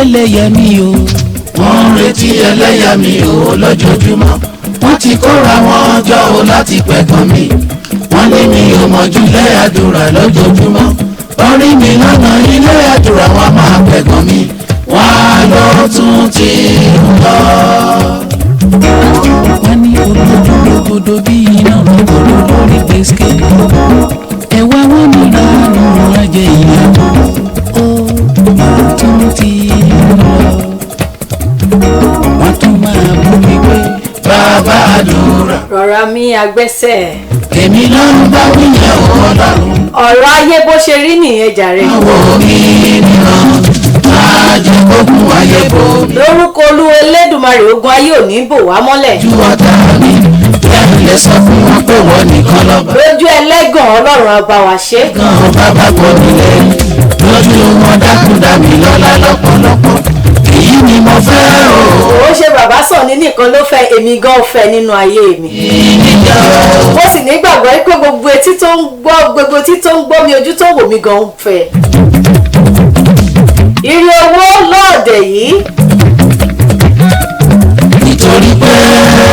ẹlẹ́yàmí o. wọ́n ń retí ẹlẹ́yàmí o lójoojúmọ́. wọ́n ti kóra wọn jọ o láti pẹ̀gàn mi. wọ́n ní mi ò mọ̀jú ilé àdúrà lójoojúmọ́. orí mi lọ́nà ilé àdúrà wọn máa pẹ̀gàn mi. wọ́n lọ tún ti lọ. wọ́n ní olódodo bí iná lọ́gbọ̀dọ̀ lórí gbèsè. ẹ̀wá wọn ní ìlànà ajẹ́ ìyàwó. ó tún ti lọ. wọ́n tún máa bú mi pé bàbá àdúrà. rọra mi agbẹ́sẹ̀. èmi náà ń bá wíyẹn o ọlọ́run. ọ̀rọ̀ ayé bó ṣe rí nìyẹn jàre. àwọn mi nìkan máa jẹ ogun ayé bò mí. lórúkọ Olúwa Elédùmarè ogun ayé ò ní bò wá mọ́lẹ̀. ju ọ̀tá mi lẹ́nu lè sọ fún wọn pé wọ́n nìkan lọ́ba. lójú ẹlẹ́gàn Ọlọ́run á bá wa ṣe. gan bàbá kọ mi lẹ́yìn lójú wọn dákúndà mí lọ́lá lọ́pọ̀lọpọ̀. èyí ni mo fẹ́ o. ó ṣe bàbá Sànní nìkan ló fẹ́, èmi gan fẹ́ nínú ayé mi. ìníjà o. mo sì nígbàgbọ́ pé gbogbo etí tó ń gbọ́ mi, ojú tó ń wò mí gan ń fẹ́. ire owó lọ́ọ̀dẹ̀ yìí. nítorí pé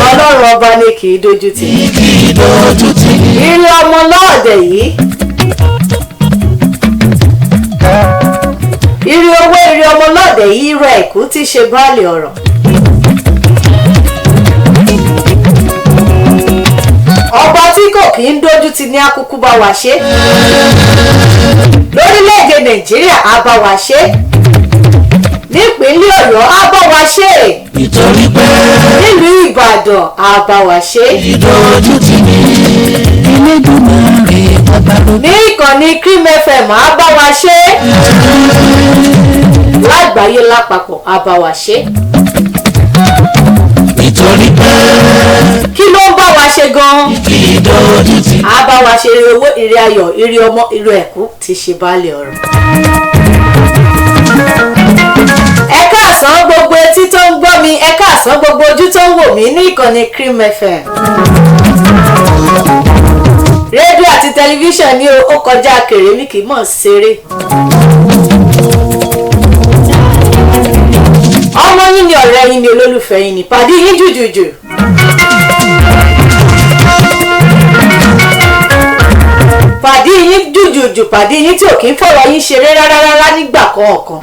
Ọlọ́run ọba ni kì í dojú tì. kì í dojú tì ní. ire ọmọ lọ́ọ̀dẹ̀ yìí. ire owó ire ọmọ lọ́ọ̀dẹ̀ yìí rẹ̀ ẹ̀kú tí ṣe báàlì ọ̀rọ̀. ọba tí kò kì í dojú tì ní akúkú bá wa ṣe. lórílẹ̀‐èdè Nàìjíríà á bá wa ṣe. nípínlẹ̀ Ọ̀yọ́ á bá wa ṣe. nítorí pé nílùú Ìbàdàn á bá wa ṣe. ìdojú tì ní. Elédùmarè ọba ló. ní ìkànnì Cream FM á bá wa ṣe. lágbàáyé lápapọ̀ á bá wa ṣe. nítorí pé kí ló ń bá wa ṣe gan-an? kì í dojú tì ní. á bá wa ṣe ire owó ire ayọ̀ ire ọmọ ire ẹ̀kú ti ṣe baálé ọ̀rọ̀. ẹ káàsán gbogbo etí tó ń gbọ́ mi, ẹ káàsán gbogbo ojú tó ń wò mí ní ìkànnì Cream FM. rédíò àti tẹlifíṣàn ni ó kọjá kèrèmí kì í mọ̀ ṣeré. ọmọ yín ni ọ̀rẹ́ yín ni olólùfẹ́ yín ni pàdé yín jùjùjù. pàdé yín jùjùjù pàdé yín tí ò kí ń fọ̀rọ̀ yín ṣeré rárá nígbà kọ̀ọ̀kan.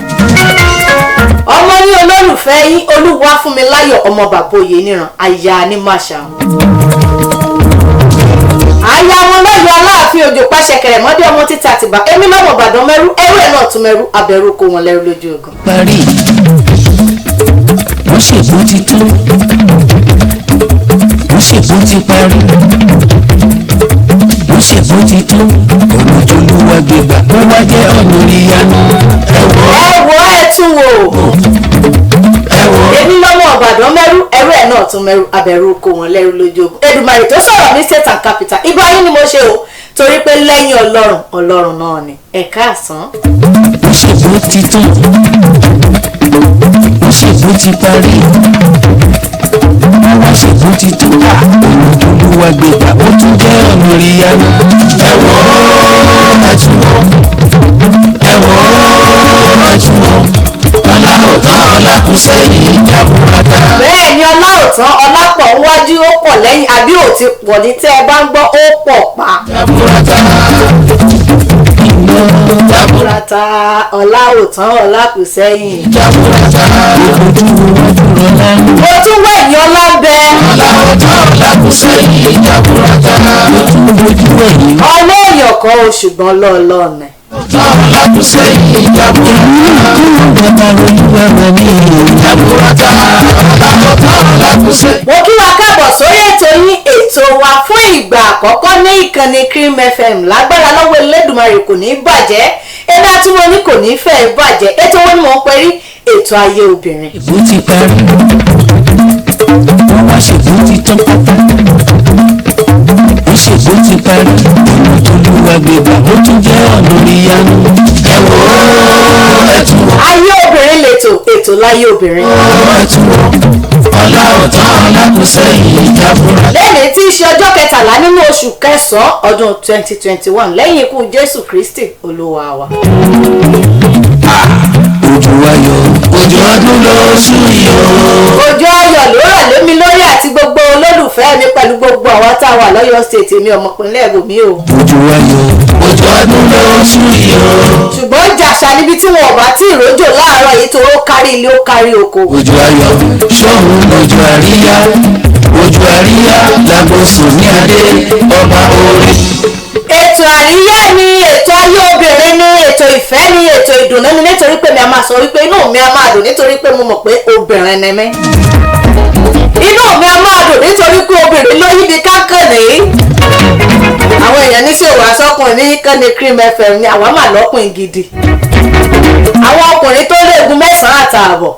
ọmọ yín olólùfẹ́ yín Olúwafúnmiláyọ̀ ọmọ bàbá Oyèníran aya Animashaun. aya wọn lọ́yọ̀ Aláàfin Òjò pàṣẹ kẹrẹ̀mọ́dé ọmọ títà àtìbá èmi lọ́mọ Ìbàdàn mẹ́rú ẹrú ẹ̀ náà tún mẹ́rú abẹ́rú kó wọn lẹ́rú lójú ogun. parí wọ́n ṣèbó ti tó wọ́n ṣèbó ti parí wọ́n ṣèbó ti tó ọ̀nà tó ló wá gbégbá ó wá jẹ́ ọ̀nà ìyanu. ẹ tún wò èmi lọ́mọ Ìbàdàn mẹ́rú ẹrú ẹ̀ náà tún mẹ́rú abẹ́rú kó wọn lẹ́rú lójú ogun. Èdùmàrè tó sọ̀rọ̀ ní state and capital ibà yín ni mo ṣe o torí pé lẹ́yìn Ọlọ́run náà ni ẹ káàsán. wọ́n ṣèbó ti tó wọ́n ṣèbó ti parí wọ́n ṣèbó ti tó ọ̀nà tó ló wá gbégbá ó tún jẹ́ ọ̀nà ìyanu. bẹ́ẹ̀ ni ọláòtán ọlápọ̀ wájú ó pọ̀ lẹ́yìn àbí ò ti pọ̀ ní tẹ́ ẹ bá ń gbọ́ ó pọ̀ pa. jaburata ọláòtán ọlákùsẹ́yìn. mo tún wẹ̀ ní ọlá ń bẹ. ọlọ́ọ̀yàn kan o ṣùgbọ́n lọ́ọ̀lọ́ọ̀nà. mo kí wa káàbọ̀ sórí ètò yín ètò wa fún ìgbà àkọ́kọ́ ní ìkànnì Cream FM lágbára lọ́wọ́ Elédùmarè kò ní bàjẹ́ ẹni àtúmọ̀ ní kò ní fẹ́ bàjẹ́ ètò wọn ni mò ń pè rí ètò ayé obìnrin. ìbò ti parí wọ́n wá ṣèbó ti tán pátá wọ́n ṣèbó ti parí ọ̀nà tó ló wá gbégbá ó tún jẹ́ ọ̀nà ìyanu. ayé obìnrin lètò ètò láyé obìnrin. lẹ́yìn tí í ṣe ọjọ́ kẹtàlá nínú oṣù kẹsàn-án ọdún 2021 lẹ́yìn ikú Jésù Kristi Olúwa wa. ojú ayọ̀ òjò ọdún lóṣù yìí o. òjò ayọ̀ ló rọ̀ lémi lórí àti gbogbo olólùfẹ́ mi pẹ̀lú gbogbo àwọn tá a wà lọ́yọ̀ state mi ọmọkùnrin ẹ̀gbọ́n o. òjò ayọ̀ òjò ọdún lóṣù yìí o. ṣùgbọ́n jàṣà níbi tí wọn ò bá tí ìrójò láàárọ̀ yìí tó kárí ilé ó kárí oko. òjò ayọ̀ ṣọ́hun òjò àríyá òjò àríyá làgbósùn ní adé ọba orin. ètò àríyá ni ètò ayé obìnrin ni ètò ìfẹ́ ni ètò ìdùnnú ni nítorí pé mi a máa sọ wípé inú mi a máa dùn nítorí pé mo mọ̀ pé obìnrin ni mí. inú mi a máa dùn nítorí pé obìnrin ló yí mi kákan nìyí. àwọn èèyàn ní sí òwò asọ́kùnrin ní kánni Cream FM ni àwa máa lọ́kùnrin gidi. àwọn ọkùnrin tó léegun 9 àtààbọ̀.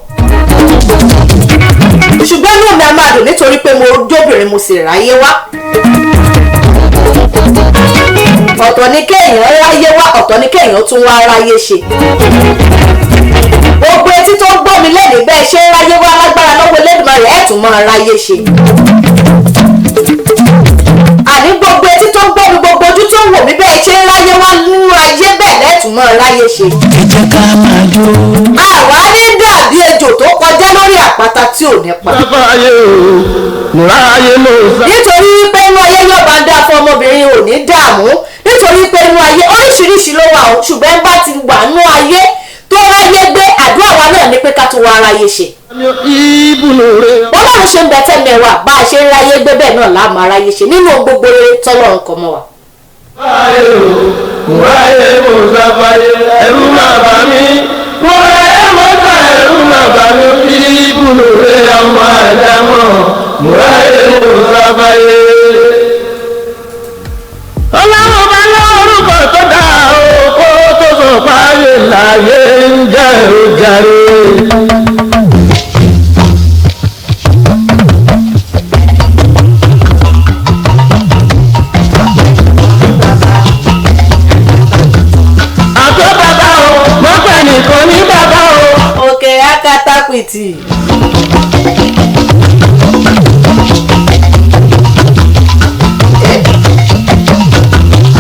ṣùgbọ́n inú mi a máa dùn nítorí pé mo jóbìnrin mo sì ráyé wá. ọ̀tọ̀ ni kéèyàn ráyé wá ọ̀tọ̀ ni kéèyàn tún wá ráyé ṣe. gbogbo etí tó ń gbọ́ mi lẹ́nu bẹ́ẹ̀ ṣe ń ráyé wá lágbára lọ́wọ́ Elédùmarè ẹ̀ tún máa ráyé ṣe. àní gbogbo etí tó ń gbọ́ mi gbogbo ojú tó ń wò mí bẹ́ẹ̀ ṣe ń ráyé wá nínú ayé bẹ́ẹ̀ lẹ́tùn máa ráyé ṣe. ẹ jẹ́ ká máa jó. àwa ní dàbí ejò tó kọjá lórí àpáta tí ò ní pa. nítorí pé inú ayé yóò bá dá fún ọmọbìnrin ò ní dààmú nítorí pé inú ayé oríṣiríṣi ló wà ó ṣùgbọ́n bá ti wà nú ayé tó ráyé gbé àdúrà wa náà ní pé ká tó wá aráyé ṣe. bọ́lá ṣe ń bẹ tẹ́lẹ̀ wa bá a ṣe ń ráyé gbé bẹ́ẹ̀ náà láàmú aráyé ṣe nínú gbogbo rere tọ́lọ́run kọ́ mọ́ wa. ẹ̀rù máa bà mí ẹ̀rù máa bà mí ìbùnú rẹ̀ ọmọ àdámọ̀ múráyé mùsàfáyé. ọlọ́run bá lórúkọ tó dá oko tó sọ fáyé láyé ń jẹ́ òjàre. òkè akátapìtì.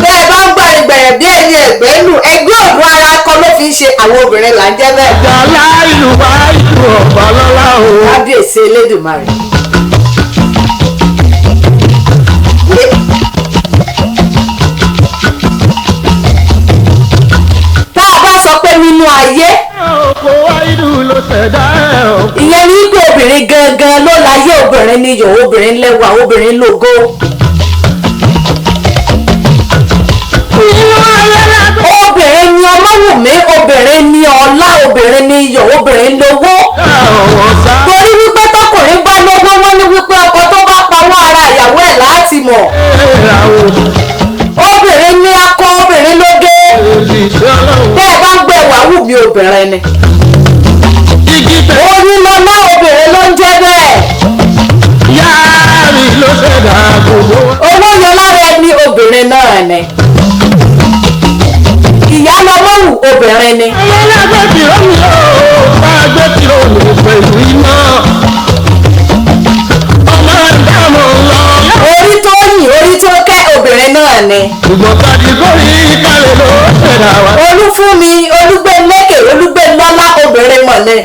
bẹ́ẹ̀ bá ń gbọ́ ìgbẹ̀rẹ̀ bí ẹni ẹ̀gbẹ́ nù ẹgbẹ́ òdùn ara kọ́ ló fi ń ṣe àwọn obìnrin là ń jẹ́ bẹ́ẹ̀. jàlá ìlú bá ìlú ọ̀pá lọ́la o. kábíyèsí Elédùmarè. tá a bá sọ pé nínú ayé. òkò wáìdù ló ṣẹ̀dá ẹ̀ o. ìyẹn ní pé obìnrin gangan ló láyé obìnrin níyọ̀ obìnrin lẹ́wà obìnrin lógo. obìnrin ni Ọmọ́wùmí obìnrin ni ọlá obìnrin ni iyọ̀ obìnrin lówó. torí wípé tọkùnrin bá lówó wọn ní wípé ọkọ tó bá pawọ́ ara ìyàwó ẹ̀ láti mọ̀. obìnrin ni akọ obìnrin lóge. bẹ́ẹ̀ bá ń gbé Wàwùmí obìnrin ni. oyún lọ́lá obìnrin ló ń jẹ́ bẹ́ẹ̀. yáàrí ló ṣẹ̀dá gbogbo. owó yẹn lára ẹni obìnrin náà ni. ìyá lọ́wọ́wù obìnrin ni. ẹlẹ́gbẹ́ tìrọ̀ mi ò bá gbé tìrọ̀ mi pẹ̀lú iná. ọmọ ìdáàmú lọ. orí tó yìn orí tó kẹ́ obìnrin náà ni. ṣùgbọ́n kàdígórì kálẹ̀ ló ṣẹ̀dá wa. Olúfúnmi Olúgbélékè Olúgbélọ́lá obìnrin mọ̀ ni.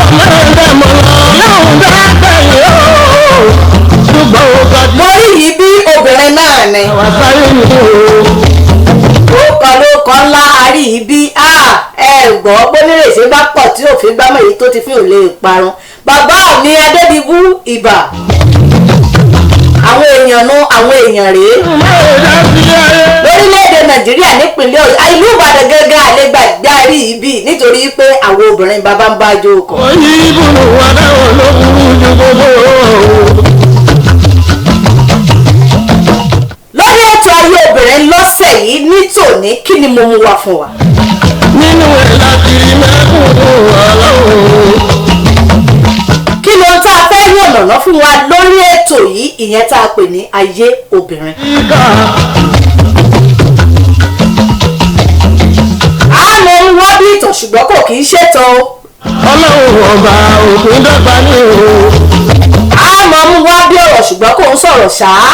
ọmọ ìdáàmú lọ lóhùn bá gbẹ̀yìn o. ṣùgbọ́n ó kàdí. mo rí yìí bí obìnrin náà ni. àwọn sáyé mi o. lóko ńlá àrí yìí bí ẹ gbọ́ bónírèsé bá pọ̀ tí òfin gbámọ̀ èyí tó ti fi ò lè parun. bàbá mi Adédìbú ìbà. àwọn èèyàn nu àwọn èèyàn rèé. lórílẹ̀‐èdè Nàìjíríà nípínlẹ̀ Ọ̀yọ́ ìlú Ìbàdàn gẹ́gẹ́ àlégbàgbé àrí yìí bí nítorí pé àwọn obìnrin bàbá ń bá jó kọ. oyin ibùdó wà láwọn ló burú ju gbogbo. lórí ètò ayé obìnrin lọ́sẹ̀ yìí ní tòní kí ni mo mú wá fún wa. nínú ẹ̀ láti rí mẹ́kùnún ọlọ́run. kí ló ń tá a fẹ́ yànnàná fún wa lórí ètò yìí ìyẹn tá a pè ní ayé obìnrin. ìkà a lè ń wá bí ìtàn ṣùgbọ́n kò kì í ṣètò. ọlọ́run ọba òkun dọ́gba ní o. a mọ̀ ń wá bí ọ̀rọ̀ ṣùgbọ́n kò ń sọ̀rọ̀ ṣáá.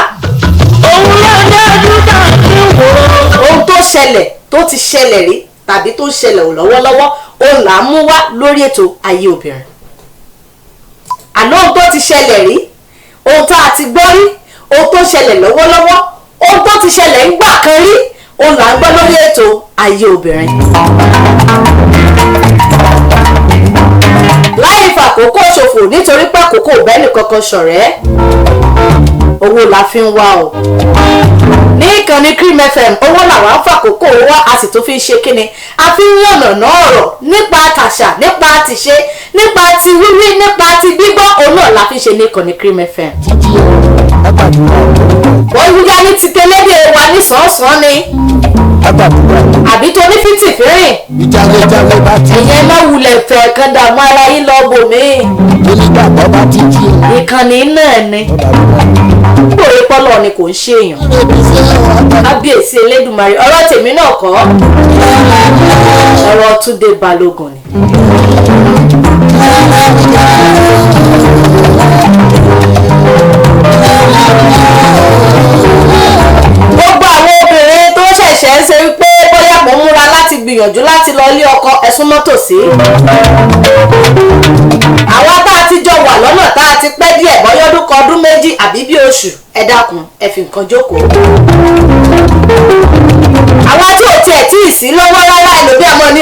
òun ló dájú tá a ti ń wò ó. ohun tó ṣẹlẹ̀ tó ti ṣẹlẹ̀ rí tàbí tó ń ṣẹlẹ̀ lọ́wọ́lọ́wọ́ òun là ń mú wá lórí ètò Ayé Obìnrin. àná ohun tó ti ṣẹlẹ̀ rí, ohun tá a ti gbọ́ rí, ohun tó ṣẹlẹ̀ lọ́wọ́lọ́wọ́, ohun tó ti ṣẹlẹ̀ ń gbà kan rí, òun là ń gbọ́ lórí ètò Ayé Obìnrin. láì fàkókò ṣòfò nítorí pé àkókò bẹ́ẹ̀ni kankan ṣọ̀rẹ́, owó la fi ń wá o. ní ìkànnì Cream FM owó làwọn fàkókò wá, a sì tún fi ṣe kíni, a fi ń yànnàná ọ̀rọ̀ nípa tàṣà, nípa tìṣe, nípa ti wíwí, nípa ti gbígbọ́, òun náà la fi ṣe ní ìkànnì Cream FM. wọ́n yíyá ní ti tẹ́lẹ́dẹ̀ wa ní sàn-án ni àbí tó ní fìtìfìrìn ìjàlẹ̀jàlẹ̀ bá ti ìyẹn má wulẹ̀ fẹ́ kan dààmú ara yín lọ bò mí. onígbàgbọ́ bá ti jí o. ìkànnì náà ni gbòòrè pọ́lọ́ ni kò ń ṣe èèyàn. kábíyèsí Elédùmarè, ọ̀rọ̀ tèmi náà kọ́, ọ̀rọ̀ Túndé Balógun ni. gbogbo àwọn obìnrin tó ṣẹ̀ṣẹ̀ ń ṣe wípé bóyá mo múra láti gbìyànjú láti lọ ilé ọkọ, ẹ̀sùn mọ́tò sí. àwa tá a ti jọ wà lọ́nà tá a ti pẹ́ díẹ̀, bọ́yọ́dún kan, ọdún méjì àbí bí oṣù, ẹ dákun ẹ fi nǹkan jókòó. àwa tí ò tiẹ̀ tí ì sí lọ́wọ́ rárá ẹlòmí ọmọ ní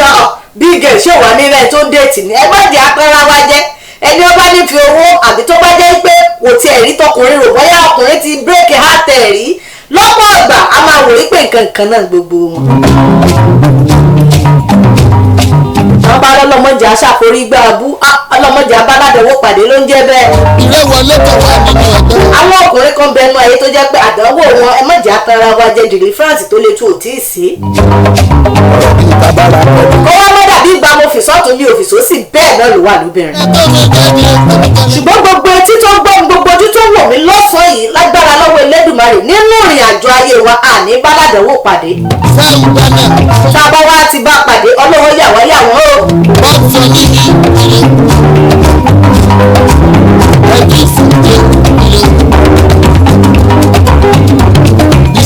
bí gẹ̀ ṣé wà nílẹ̀ tó déètì ní ẹgbẹ́ ìdí apẹ́ra wa jẹ́ ẹni ó bá ní fi owó àbí tó bá jẹ́ pé kò tiẹ̀ rí tọkùnrin rò bóyá ọkùnrin ti bírèkì hátẹ̀ rí, lọ́pọ̀ ìgbà a máa wò wípé nǹkan kan náà gbogbo wọn. wọ́n bá lọ́lọ́mọdé aṣàforí gbá abú, ọlọ́mọdé abáládẹ́wọ́ pàdé ló ń jẹ́ bẹ́ẹ̀. ilé wọlé kan wà nínú ọgbẹ́. àwọn ọkùnrin kan bẹnu ayé tó jẹ́ pé àdánwò wọn ẹ mọ̀jà kanra wa jẹ́ deliverance tó lè tú òtí sí. kó wá mọ́ dàbí ìgbà mo fi sọ́tún mi òfìsó sí bẹ́ẹ̀ náà ló wà lóbìnrin. ṣùgbọ́n gbogbo etí tó gbọ́ mi, gbogbo ojú tó wò mí lọ́sàn-án yìí lágbára lọ́wọ́ Elédùmarè nínú ìrìn àjò ayé wa àní báládẹ́wò pàdé. tá a bá wá ti bá pàdé ọlọ́wọ́ yà wá yà wọ́n o.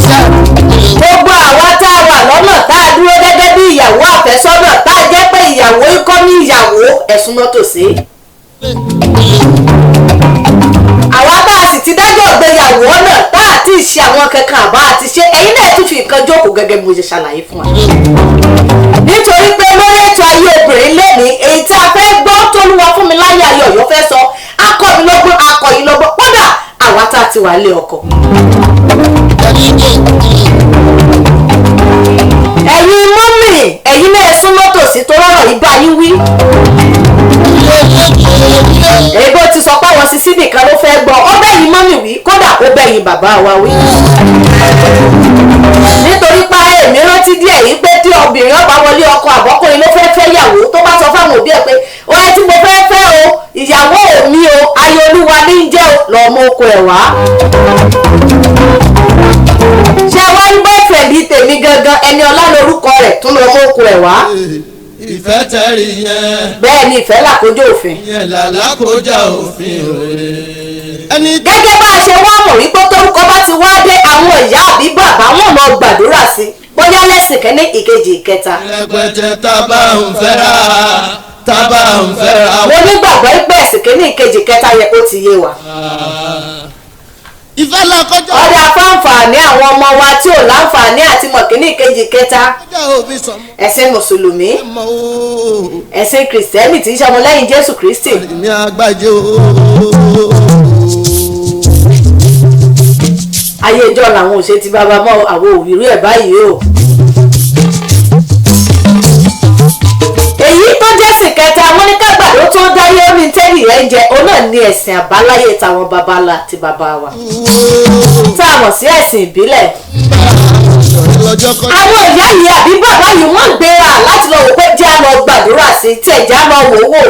gbogbo àwa tá a wà lọ́nà tá a dúró gẹ́gẹ́ bí ìyàwó àfẹ́sọ́nà tá a jẹ́ pé ìyàwó ikọ́ ní ìyàwó ẹ̀sùn mọ́tò sí. àwa tá a sì ti dájọ́ ìgbéyàwó náà tá a ti ṣe àwọn kankan àbá àti ṣe, ẹ̀yin náà tún fi nǹkan jókòó gẹ́gẹ́ bí mo ṣe ṣàlàyé fún wa. nítorí pé lórí ètò Ayé Obìnrin lẹ́ni èyí tí a fẹ́ gbọ́ t'Olúwa fún mi láyé ayọ̀ yóò fẹ́ sọ, akọ mi lọ́gbọ́n, akọ yìí lọ́gbọ́n, kódà àwa tá a ti wà lé ọkọ. ẹ̀yin mọ́mì, ẹ̀yin náà sún mọ́tò sí tó rọrọ̀ yìí bá yín wí. èyí bó ti sọ pé àwọn sisi nìkan ló fẹ́ gbọ́, ó bẹ́yìn mọ́mì wí, kódà ó bẹ́yìn bàbá wa wí. nítorí pé èmi rántí díẹ̀ yìí pé tí obìnrin ọba wọlé ọkọ àbọ́kùnrin ló fẹ́ fẹ́ yàwó tó bá sọ fáwọn òbí ẹ̀ pé ó yẹ tí mo fẹ́ fẹ́ o, ìyàwó mi o, ayé Olúwa ní í jẹ́ o, lọ́ọ́ mú oko ẹ̀ wá. ṣé wá ń boyfriend tèmi gangan ẹni ọlá lórúkọ rẹ̀ tún lọ́ọ́ mú oko ẹ̀ wá. ìfẹ́ tẹ̀rí yẹn. bẹ́ẹ̀ ni ìfẹ́ làkójá òfin. yẹn làlákójá òfin òye. gẹ́gẹ́ bá a ṣe wá mọ̀ wípé tórúkọ bá ti wá dé, àwọn ìyá àbí bàbá wọn lọ gbàdúrà sí, bóyá lẹ́sìn kẹ́ni ìkejì ìkẹta. rẹpẹtẹ tábà ń fẹ́ra tábà ń fẹ́ra. mo nígbàgbọ́ pé ẹ̀sìn kẹ́ni ìkejì ìkẹta yẹ kó ti yé wa. ìfẹ́ làkójá. ọ̀dà fáǹfààní àwọn ọmọ wa tí ò láǹfààní àti mọ̀ kẹ́ni ìkejì ìkẹta. ẹ̀sìn mùsùlùmí, ẹ̀sìn kìrìsìtẹ́nì tí ń ṣe ọmọlẹ́yìn Jésù Kristi. èmi àgbàjọ. ayé ìjọ làwọn òṣè ti bàbá mọ́ àwọn òwìrú ẹ̀ báyìí o. èyí tó jẹ́ ẹ̀sìn kẹta wọn ní kágbàdo tó dáyé omi tẹ́lì rẹ̀ ń jẹ, òun náà ní ẹ̀sìn àbáláyé táwọn babalá àti bàbá wa tá a mọ̀ sí ẹ̀sìn ìbílẹ̀. àwọn ìyá yìí àbí bàbá yìí wọ́n gbéra láti lọ wò pé jẹ́ àlọ́ gbàdúrà sí tẹ̀ jẹ́ àlọ́ wò wò.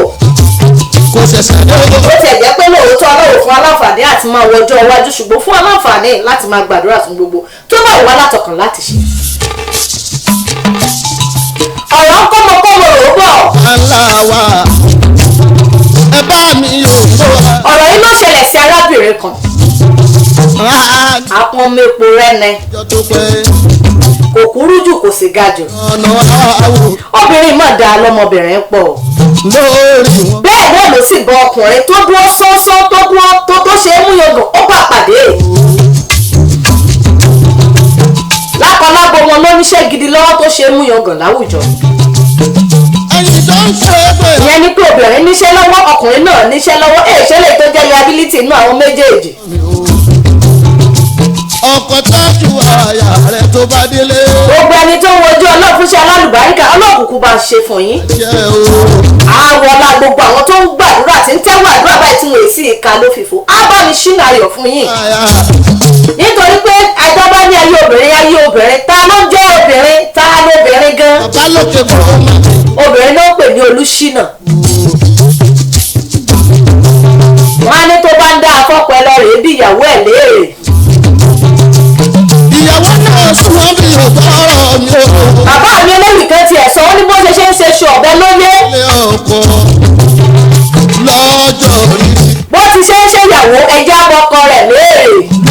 kò ṣẹ̀ṣẹ̀ dé. ó tiẹ̀ jẹ́ pé lóòótọ́ Ọlọ́run fún aláǹfààní àti máa wọ ọjọ́ iwájú, ṣùgbọ́n fún aláǹfààní láti máa gbàdúrà fún gbogbo tó bá wà látọkàn láti ṣe. ọ̀rọ̀ ń kọ́mọkọ́mọ rò bọ̀. aláwa ẹ bá mi yóò tó wa. ọ̀rọ̀ yìí ló ṣẹlẹ̀ sí arábìnrin kan. àpọn ọmọ epo rẹ́nẹ. ọjọ́ tó pẹ́. kò kúrú jù kò sì ga jù. obìnrin mọ̀ dáa lọ́mọbìnrin pọ̀. bẹ́ẹ̀ náà ló sì bọ ọkùnrin tó dúró sánsán tó dúró tó ṣe é mú yangàn ó bá pàdé. lákọlábo wọn ló níṣẹ́ gidi lọ́wọ́ tó ṣe é mú yangàn láwùjọ. ìyẹn ni pé obìnrin níṣẹ́ lọ́wọ́ ọkùnrin náà níṣẹ́ lọ́wọ́ ṣẹlẹ̀ tó jẹ́ liability inú àwọn méjèèjì. ọkọ̀ tọ́jú àyà rẹ̀ tó bá délé. gbogbo ẹni tó ń wojú ọlọ́ọ̀fúnṣe alálùbáríkà ọlọ́ọ̀kùnkùn bá ṣe fún yín. àwọn ọlá gbogbo àwọn tó ń gbàdúrà tí ń tẹ́wọ́ àdúrà báyìí tí wọ́n èsì ìka ló fìfò á bá mi ṣínà ayọ̀ fún yín. nítorí pé ẹjọ́ bá ní ayé obìnrin ta ló jẹ́ obìnrin ta lóbìnrin gan. bàbá lókè bọ̀ ọmọ. obìnrin ló ń pè ní olùṣínà. wọ́n á ní tó bá ń dá afọ́pọ̀ ẹlọ́rẹ̀ẹ́ bí ìyàwó ẹ̀ léèrè. ìyàwó náà súnmọ́ bí ọ̀gbọ́rọ̀ mi ò. bàbá mi olóyìn kan tiẹ̀ sọ ó ní bó ṣe ń ṣe ṣe ọ̀bẹ lóye. ilé ọkọ lọ́jọ́ rí. bó ti ṣe ń ṣèyàwó ẹja ọkọ rẹ̀ léèrè.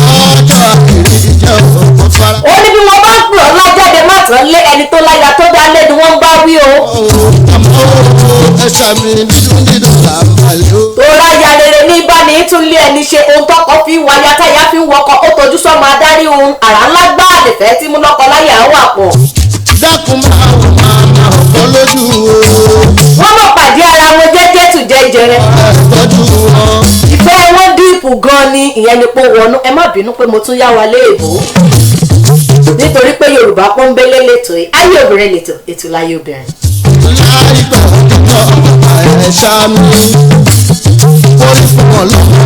lọ́jọ́ àkìrí jẹ́ ọkọ fara. ó ní bí wọ́n bá ń pè ọ́ lájáde má tán lé ẹni tó láya tó dá lé ni wọ́n ń bá wí o. àmọ́ ẹ̀ṣà mi dídùn là ń balẹ̀ o. tó ráya rere ní ìbáni tún lé ẹni ṣe ohun tọkọ fi ń wáyà táyà fi ń wọkọ ó tojú sọmọ adarí ohun àrà ńlá gbáà lè fẹ́ tí mú lọ́kọ láyà wà pọ̀. dákun máa wò máa ọ̀pọ̀ lójú o. wọ́n mọ̀ pàdé ara wọn jẹ́jẹ́ tù jẹ́ jẹrẹ. tọ́jú wọn. ìfẹ́ wọn díìpù gan ni ìyẹn ni pé wọnú ẹ má bínú pé mo tún yá wa léèbó nítorí pé Yorùbá pọ́nbélé lẹ́tọ̀ọ́ yìí ayé obìnrin lẹ́tọ̀ ètò láyé obìnrin. láìpẹ́ ọ̀dọ́ ẹ̀ṣá mi orí fún wọn lọ́wọ́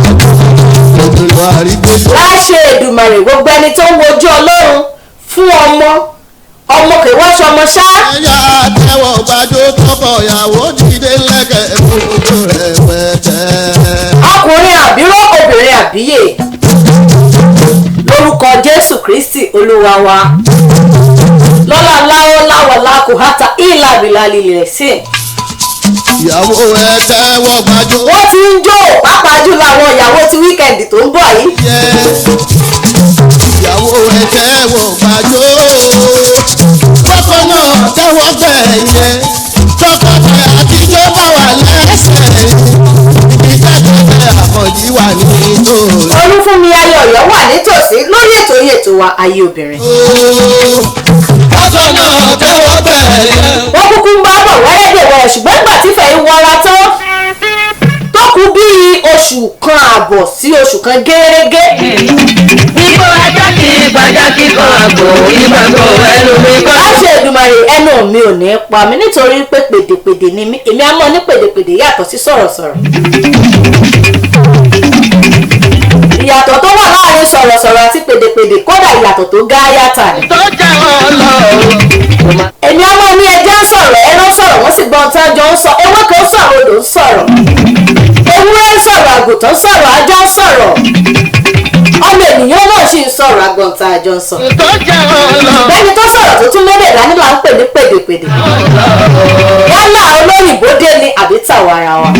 òdòdó àrígbé. láṣẹ Èdùmàrè gbogbo ẹni tó ń wojú Ọlọ́run fún ọmọ kì í wọ́ṣọ ọmọ ṣá. ẹ̀yà àtẹ̀wọ̀ gbàjọ́ tọkọ ìyàwó dìde lẹ́kẹ̀ẹ́ gbogbo rẹ̀ pẹ̀tẹ́. ọkùnrin àbíró obìnrin àbíyè lórúkọ Jésù Kristi Olúwa wa lọ́la láwọ́ láwọ̀ lákò hátà ìlà ìbílálì rẹ̀ sí. ìyàwó ẹ tẹ́wọ́ gbàjọ́. wọ́n ti ń jó pàápàá jùlọ àwọn ìyàwó ti wíkẹ̀ndì tó ń bọ̀ yìí. ìyàwó ẹ tẹ́wọ́ gbàjọ́. tọkọ náà tẹ́wọ́ gbẹ̀yẹ. tọkọtaya àtijọ́ bá wà lẹ́sẹ̀. ìtẹ́tẹ́ àkànjí wà ní tòun. Olúfúnmi ayọ̀ ọ̀yọ́ wà nítòsí lórí ètò wa ayé obìnrin. tọkọ náà tẹ́wọ́ gbẹ̀yẹ. wọ́n kúkú ń bá bọ̀ wẹ́rẹ́dẹ̀wẹ̀ ṣùgbọ́n nígbà tí fẹ̀yìn wọra tán tó kù bíi oṣù kan àbọ̀ sí oṣù kan gẹ́rẹ́gẹ́. Ìbò ajá kì í gbàjá kíkọ́ àgbò ìgbàgbọ́ ẹnu mi kọ́. láṣẹ Èdùmàrè ẹnu mi ò ní pa mi nítorí pé pèdèpèdè ni mí èmi á mọ̀ ní pèdèpèdè yàtọ̀ sí sọ̀rọ̀sọ̀rọ̀. ìyàtọ̀ tó wà láàrin sọ̀rọ̀sọ̀rọ̀ àti pèdèpèdè kódà ìyàtọ̀ tó gá yàtà ni. tó jẹ́ wọn lọ. èmi á mọ̀ ní ẹjẹ́ ń sọ̀rọ̀ ẹran sọ̀rọ̀ wọ́n sì gbọ́n tán jọ ń sọ ewé kan sọ̀rọ̀ odò ń sọ̀rọ̀ ewúrẹ́ ń sọ̀rọ̀ àgùntàn sọ̀rọ̀ ajá ń sọ̀rọ̀ ọmọ ènìyàn náà sì ń sọ̀rọ̀ agbọ̀ntàn àjọ ń sọ. tó jẹ́ wọn lọ. bẹ́ẹ̀ni tó sọ̀rọ̀ tó tún mẹ́rẹ̀ dání là ń pè ní pèdèpèdè yálà olóyìnbó dé ni àbí tàwa ara wa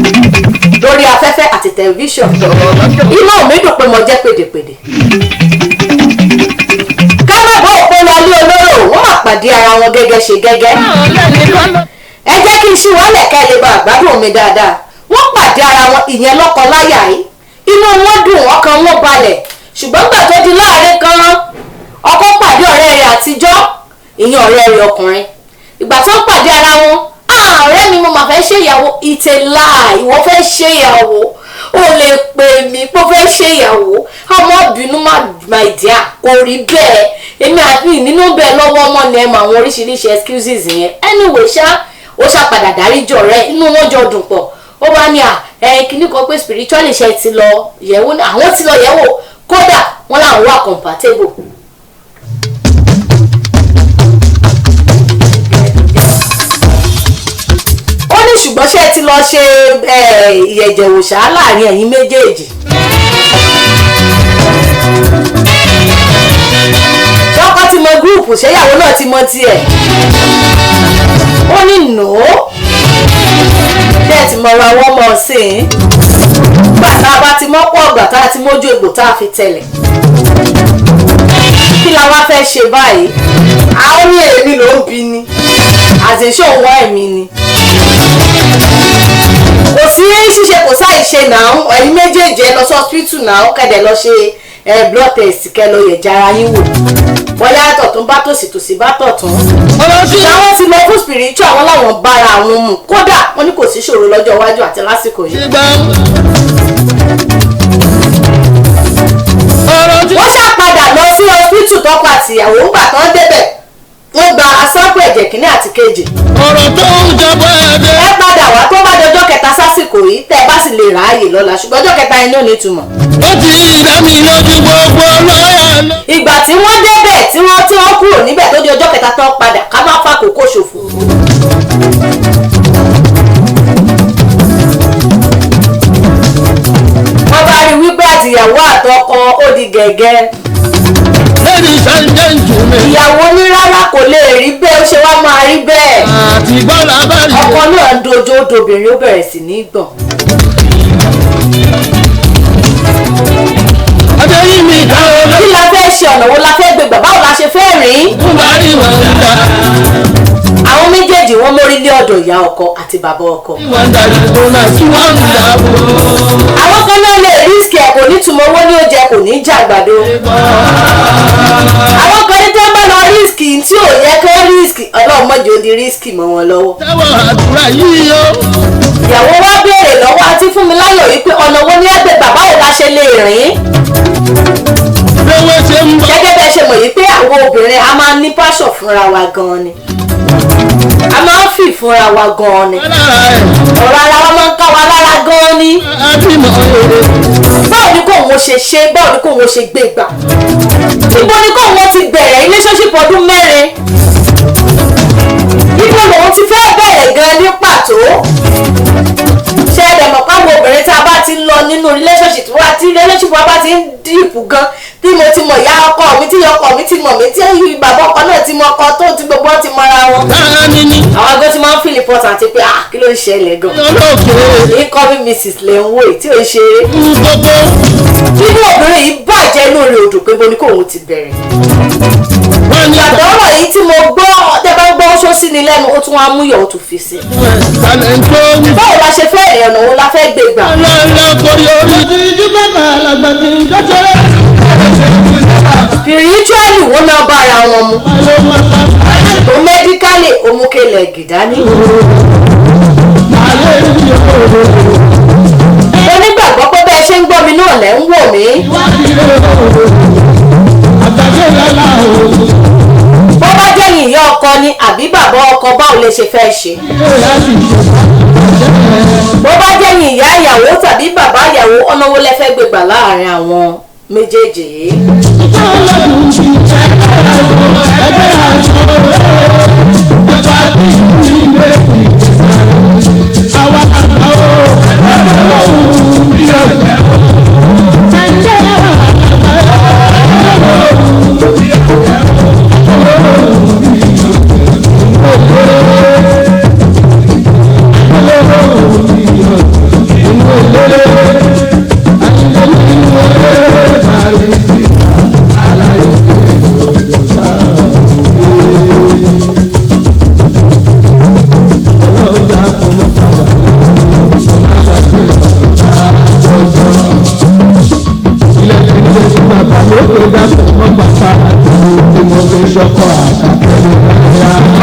lórí afẹ́fẹ́ àti tẹlifíṣàn inú mi dùn pé mo jẹ́ pèdèpèdè. ká má bọ́ òpó lọlé olóró wọ́n máa pàdé ara wọn gẹ́gẹ́ ṣe gẹ́gẹ́. ẹ jẹ́ kí n ṣí wọlé ká lè bá àgbádùn mi dáadáa wọ́n pàdé ara wọn ìyẹn lọ́kọ láyà yìí inú wọn dùn ọkàn wọn balẹ̀ ṣùgbọ́n gbà tó di láàrin kan ọkọ pàdé ọ̀rẹ́ rẹ̀ àtijọ́ ìyẹn ọ̀rẹ́ rẹ̀ ọkùnrin ìgbà tó ń pàdé ara wọn ọ̀rẹ́ mi mo máa fẹ́ ṣèyàwó ìtẹ̀lá ìwọ fẹ́ ṣèyàwó o lè pè mí pé o fẹ́ ṣèyàwó ọmọbìnrin my dear kò rí bẹ́ẹ̀ èmi àti nínú bẹ́ẹ̀ lọ́wọ́ ọmọ ni ẹ mọ àwọn oríṣiríṣi excuses yẹn anyway ó ṣàpadà dáríjì ọ̀rẹ́ inú wọn jọ dùn pọ̀ ó bá ní kíní kan pé spiritually ṣe ti lọ yẹ̀wò àwọn ti lọ yẹ̀wò kódà wọn làwọn wà compatible. ó ní ṣùgbọ́n ṣé ti lọ ṣe ìyẹ̀jẹ̀wò ṣá láàrin ẹ̀yin méjèèjì. ṣọ́kọ́ ti mọ gúrùpù ṣéyàwó náà ti mọ tiẹ̀. ó ní nòó bẹ́ẹ̀ tí mo ra wọ́n mọ̀ sí i gbà tá a bá ti mọ́pọ̀ ọ̀gbà tá a ti mójú egbò tá a fi tẹ̀lẹ̀ kí la wá fẹ́ ṣe báyìí àwọn ní òbí ni àṣẹṣe òwò ẹ̀mí ni kò sí ṣíṣe kò sáì ṣe náà ẹ̀yin méjèèjì ẹ lọ sí hospital náà kẹ́dẹ̀ lọ ṣe blood test kẹ́ lọ yẹ̀jẹ̀ ara yín wò bóyá tọ̀tún bá tòsì tòsì bá tọ̀tún. àwọn ti lọ fún spiritual àwọn làwọn bára àwọn mu kódà wọn ní kò sí ṣòro lọ́jọ́ iwájú àti lásìkò yìí. wọ́n ṣàpadà lọ sí hospital tọ́kọ àtìyàwó ńgbà tán débẹ̀ wọ́n gba asápò ẹ̀jẹ̀ kínní àti kejì. ọ̀rọ̀ tó ń jọba ẹ̀dẹ̀. ẹ padà wá tó bá dọjọ́ kẹta sásìkò yìí tẹ́ ẹ bá sì lè ráàyè lọ́la ṣùgbọ́n ọjọ́ kẹta yẹn ló ní ìtumọ̀. ó ti dá mi lójú gbogbo lọ́yà lọ. ìgbà tí wọ́n débẹ̀ tí wọ́n kúrò níbẹ̀ tó di ọjọ́ kẹta tán padà ká má fa àkókò ṣòfò. wọ́n bá rí wípé àtìyàwó àtọkọ ó di gẹ̀gẹ́. ladies and gentlemen. ìyàwó ní rárá kò lè rí bẹ́ẹ̀ ó ṣe wá máa rí bẹ́ẹ̀. àti gbọ́dọ̀ abáyé. ọkọ náà ń dojo dobìnrin ó bẹ̀rẹ̀ sí ní gbọ̀n. adéyí mi dá o lọ. kí la fẹ́ ṣe ọ̀nà wo la fẹ́ gbégbà báwo la ṣe fẹ́ rìn. fún bàárì wọn ń dá. àwọn méjèèjì wọ́n mórí lé ọ̀dọ̀ ìyá ọkọ àti bàbá ọkọ. wọ́n ń darí gbóná tí wọ́n ń dá bò. àwọn kan náà lè rísìkì ẹ̀ kò ní túmọ̀ owó ní oúnjẹ kò ní jàgbàdo. àwọn kan ní tó ń bá lọ rísìkì tí ò yẹ kó rísìkì ọlọ́run mọ̀jọ́ di rísìkì mọ́ wọn lọ́wọ́. tẹ́wọ̀ àdúrà yìí o. ìyàwó wa béèrè lọ́wọ́ àti Fúnmiláyọ̀ wípé ọ̀nà wo ni ẹgbẹ́ bàbá wo la ṣe lè rìn. lówó ṣe ń bọ̀. gẹ́gẹ́ bẹ́ẹ̀ ṣe mọ̀ yìí pé àwọn obìnrin a máa ń ní pásọ̀ fúnra wa gan-an ni a máa ń fì fúnra wa gan-an ni ọ̀rọ̀ ara wa máa ń ká wa lára gan-an ni. báwo ni kóun ó ṣe ṣe báwo ni kóun ó ṣe gbé gbà ibo ni kóun ó ti bẹ̀rẹ̀ relationship ọdún 4 ibo lòun ti fẹ́ bẹ̀rẹ̀ gan ní pàtó ṣe é dẹ̀ mọ̀ káwọn obìnrin tá a bá ti ń lọ nínú relationship wa tí relationship wa bá ti ń dìpù gan tí mo ti mọ̀ ìyá ọkọ mi tí ọkọ mi ti mọ̀ mi tí bàbá ọkọ náà ti mọ ọkọ tó ti gbogbo ti mọra wọn. àwọn agbẹ́ ti máa ń feel important àti pé kí ló ń ṣẹlẹ̀ gan. ní kọ́bí mrs lè ń wò tí ò ń ṣe é. nínú obìnrin yìí bàjẹ́ inú rẹ̀ odò pé bo ni kóun ti bẹ̀rẹ̀. ìyàtọ̀ ọ̀rọ̀ yìí tí mo gbọ́ tẹ́ bá gbọ́ ṣó sí ni lẹ́nu ó tún wá mú yọ̀ ó tún fi sí. báwo la ṣe fẹ́ ẹ̀yàn òun la fẹ́ gbé gbà. spiritually wọ́n náà bára wọn mu tó medically omukele gidani. mo nígbàgbọ́ pé bẹ́ẹ̀ ṣe ń gbọ́ mi náà lẹ́ ń wò mí. bó bá jẹ́ ìyá ọkọ ni àbí bàbá ọkọ báwo lè ṣe fẹ́ ṣe. bó bá jẹ́ ìyá ìyàwó tàbí bàbá ìyàwó ọ̀nà wo lẹ fẹ́ gbégbà láàrin àwọn méjèèjì yìí.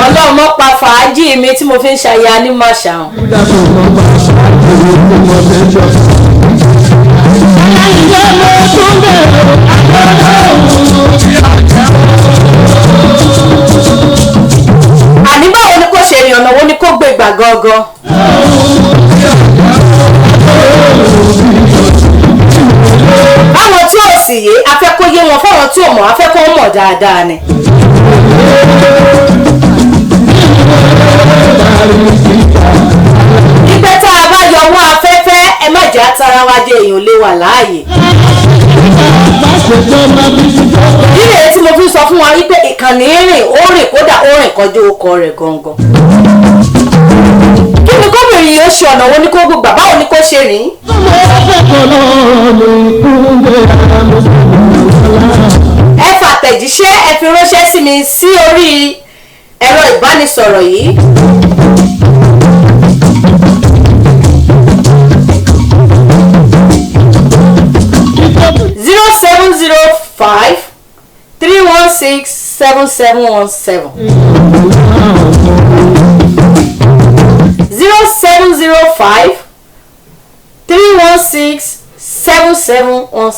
ọlọ́run mọ́ pa fàájì mi tí mo fi ń ṣàyà Animashaun. àní báwo ni kò ṣe ìrìn ọ̀nà wo ni kò gbé gbà gangan. báwọn tí ò sì yé afẹ́ kó yé wọn fáwọn tí ò mọ̀ afẹ́ kó mọ̀ dáadáa ni. ìgbẹ́ tá a bá yọ owó afẹ́fẹ́ ẹ má jẹ́ àtàrà wa jẹ́ èèyàn lè wà láàyè. ilé tí mo fi sọ fún wa wípé ìkànnì rìn ó rìn kódà ó rìn kọjú ọkọ rẹ̀ gangan. kí ni kóbìnrin yóò ṣe ọ̀nà wo ni kó gbogbo báwo ni kó ṣe rìn. ẹ fàtẹ̀jíṣẹ́ ẹ fi ránṣẹ́ sí mi sí orí ẹ̀rọ ìbánisọ̀rọ̀ yìí 07053167717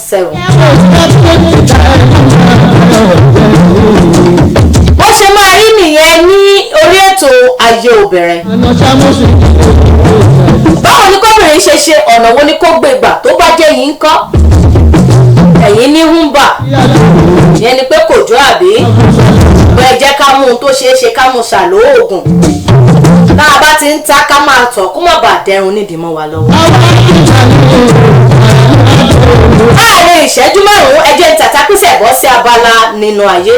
07053167717. bó ṣe máa rí nìyẹn ní orí ètò Ayé Obìnrin. báwo ni kóbìnrin ṣe ṣe ọ̀nà wo ni kó gbé gbà tó bá jẹ́ yìí ń kọ́ ẹ̀yìn ní húmbà ìyẹn ni pé kò jó àbí bẹ́ẹ̀ jẹ́ ká mú un tó ṣeé ṣe ká mú ṣàlóògùn tá a bá ti ń ta ká máa tọ̀ kó má bàa dẹrùn nídìí mọ́ wa lọ́wọ́. láàrin ìṣẹ́jú márùn-ún ẹ jẹ́ ń tàtàkùsẹ̀ bọ́ sí abala nínú ayé.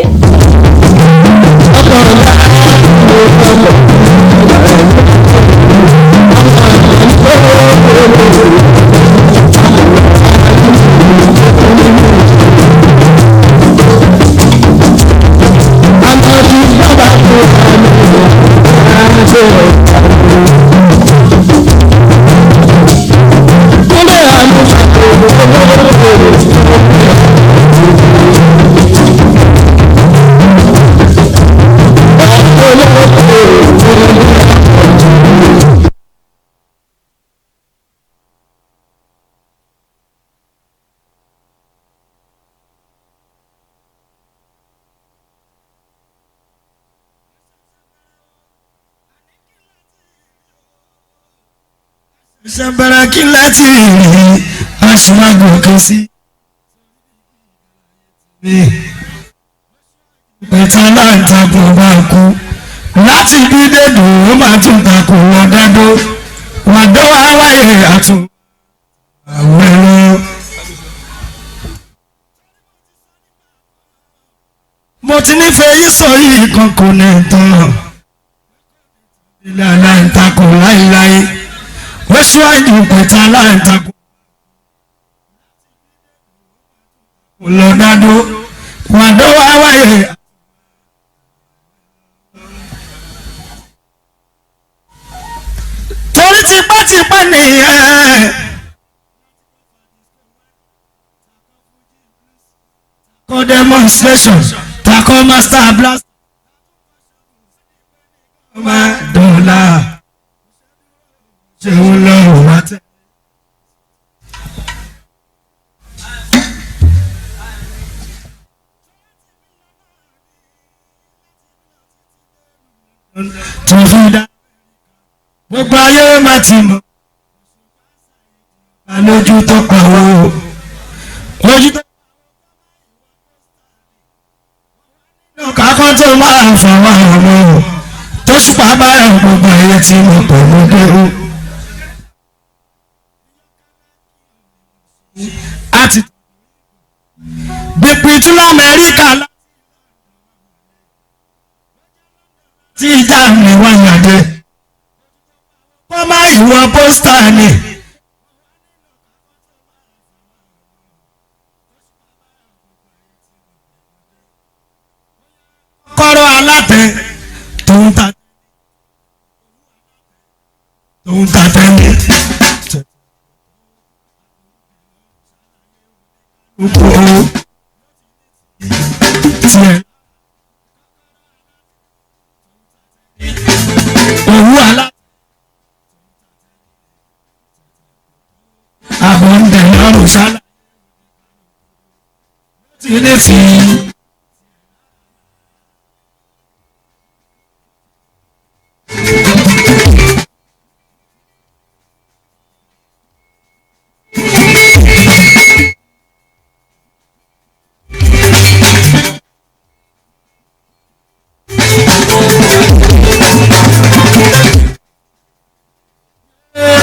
Ìṣẹ̀bẹ̀rẹ̀ kí láti rí aṣíwájú kan sí. Pẹ̀tẹ́ aláǹtakùn bá kú láti bí dédò ó máa tún takùn lọ dádó wàdó wáyé àtún àwọn ẹ̀rọ. Mo ti nífẹ̀ẹ́ yìí sọ yìí kan kò ní tán. Ilé aláǹtakùn láíláí. Wọ́n ṣíwájú pẹ̀tẹ́ aláǹtakùn. Lọ́dádó wàdó wáyé. Torí tipátipá nìyẹn. Kó demonstration takò master blast. Ọmọ dọ́là. Ṣé o lọ wá tẹ́? Tó fi dá gbogbo ayé má ti mọ̀ lójú tó pàwọ́ ojú tó kákan tó máa fọwọ́ ọmọ tó ṣùpá báyọ̀ gbogbo ayé tí mo pẹ̀lú dé o. Àti gbèpè tí l'Amẹ́ríkà tí ìjà mi wá yàdé wọ́n máa ìwọ pósítà ni. Kọ́rọ́ alátẹ tó ń ta tẹ́lẹ̀. Òwú alá àwọn ń bẹ̀ lọ́rùn sálà tí lè fi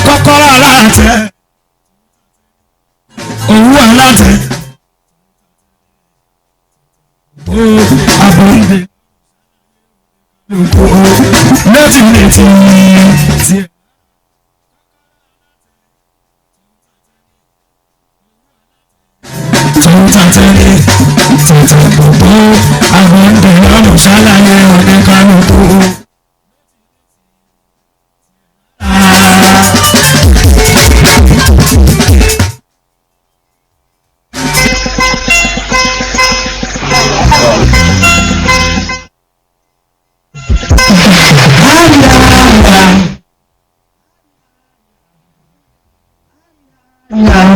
kọ́kọ́rọ́ aláàtẹ òwú aláàtẹ àbọ̀ǹdè létí tiẹ̀. Tòun tàtẹ́lẹ̀ gbogbo àbọ̀ǹdè lọ́nà ṣáláyé oníkanukú. Thank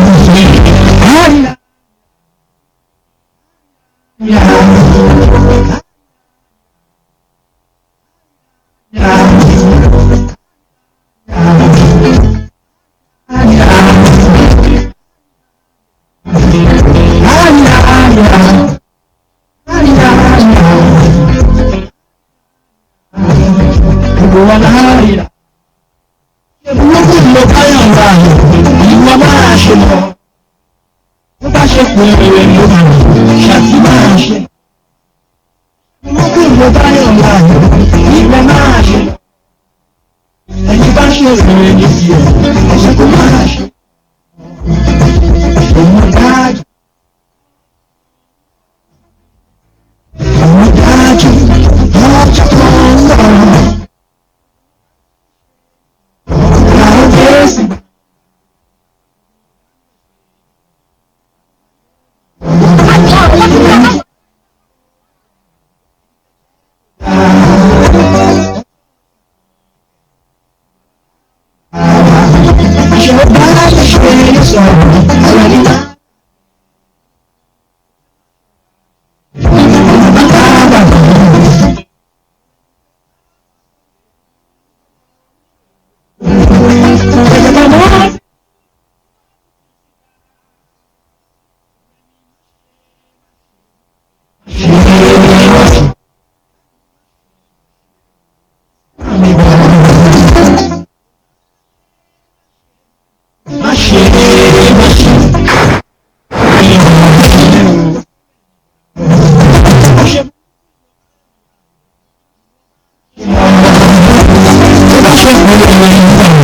you.